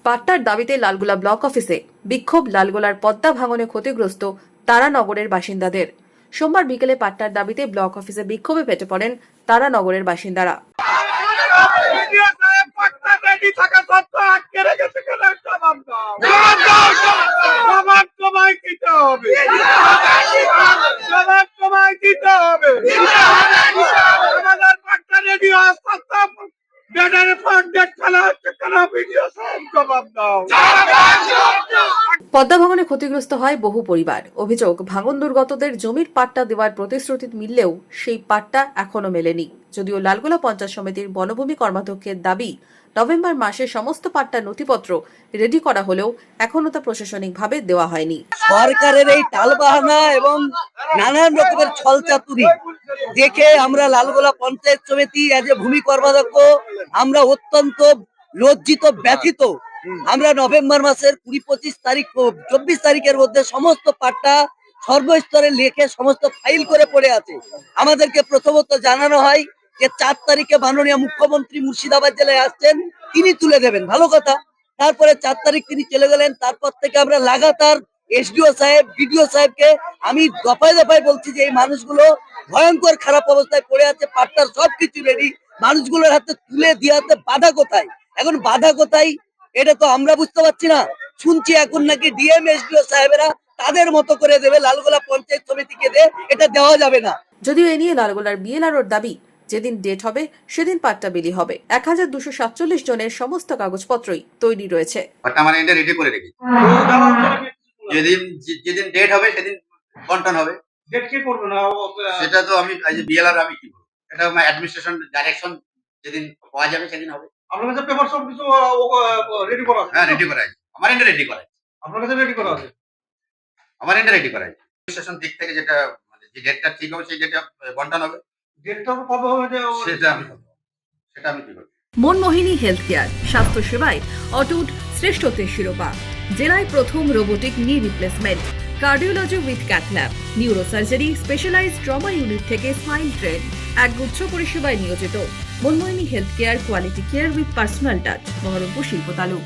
পাট্টার দাবিতে লালগোলা ব্লক অফিসে বিক্ষোভ। লালগোলার পদ্মা ভাঙনে ক্ষতিগ্রস্ত তারানগরের বাসিন্দাদের। সোমবার বিকেলে পাট্টার দাবিতে ব্লক অফিসে বিক্ষোভে ফেটে পড়েন তারানগরের বাসিন্দারা। পদ্মা ভাঙনে ক্ষতিগ্রস্ত হয় বহু পরিবার। অভিযোগ, ভাঙন দুর্গতদের জমির পাট্টা দেওয়ার প্রতিশ্রুতি মিললেও সেই পাট্টা এখনো মেলেনি। যদিও লালগোলা পঞ্চায়েত সমিতির বনভূমি কর্মাধ্যক্ষের দাবি, নভেম্বর মাসে সমস্ত পাট্টা নথিপত্র রেডি করা হলেও এখনো তা প্রশাসনিকভাবে দেওয়া হয়নি। সরকারের এই টালবাহানা এবং নানান রকমের ছলচাতুরি দেখে আমরা লালগোলা পঞ্চায়েত সমিতি এজ এ ভূমি কর্মাধ্যক্ষ আমরা অত্যন্ত লজ্জিত, ব্যথিত। আমরা নভেম্বর মাসের 20-25 তারিখ 24 তারিখের মধ্যে সমস্ত পাট্টা সর্বস্তরে লেখে সমস্ত ফাইল করে পড়ে আছে। আমাদেরকে প্রথমত জানানো হয় যে 4 তারিখে মাননীয় মুখ্যমন্ত্রী মুর্শিদাবাদ জেলায় আসছেন, তিনি তুলে দেবেন, ভালো কথা। তারপরে 4 তারিখ তিনি চলে গেলেন। তারপর থেকে আমরা লাগাতার এসডিও সাহেব, বিডিও সাহেবকে আমি দফায় দফায় বলছি যে এই মানুষগুলো ভয়ঙ্কর খারাপ অবস্থায় পড়ে আছে, পাট্টার সবকিছু রেডি, মানুষগুলোর হাতে তুলে দিয়াতে বাধা কোথায়? এখন বাধা কোথায় এটা তো আমরা বুঝতে পারছি না। শুনছি এখন নাকি ডিএম এসডিও সাহেবেরা তাদের মতো করে দেবে, লালগোলা পঞ্চায়েত সমিতিকে এটা দেওয়া যাবে না। যদিও এ নিয়ে লালগোলার বিএলআরওর দাবি, যেদিন ডেট হবে সেদিন পাট্টা বিলি হবে। 1247 জনের সমস্ত কাগজপত্রই তৈরি রয়েছে। রেডি করে রেখেছি, যেদিন ডেট হবে সেদিন বন্টন হবে। ডেট কি করবে না সেটা তো আমি বিএলআর আমি কি বলবো, এটা অ্যাডমিনিস্ট্রেশন ডাইরেকশন যেদিন পাওয়া যাবে সেদিন হবে। আপনার কাছে পেপার সব কিছু রেডি করা আছে? হ্যাঁ, রেডি করা আছে, আমার এন্ডে রেডি করা আছে। আপনার কাছে রেডি করা আছে? আমার এন্ডে রেডি করা আছে। অ্যাডমিনিস্ট্রেশন দিক থেকে যেটা যে ডেটটা ঠিক হবে সেই ডেটে বন্টন হবে। ডেটটা কবে হবে সেটা আমি কি করব। মনমোহিনী হেলথ কেয়ার, স্বাস্থ্য সেবায় অটুট শ্রেষ্ঠত্বের শিরোপা। জেলায় প্রথম robotic knee replacement, cardiology with cath lab, neurosurgery, specialized trauma unit থেকে স্মাইল ট্রেন, একগুচ্ছ পরিষেবায় নিয়োজিত। Manmohini health care, quality care with personal touch, Berhampore শিল্প তালুক।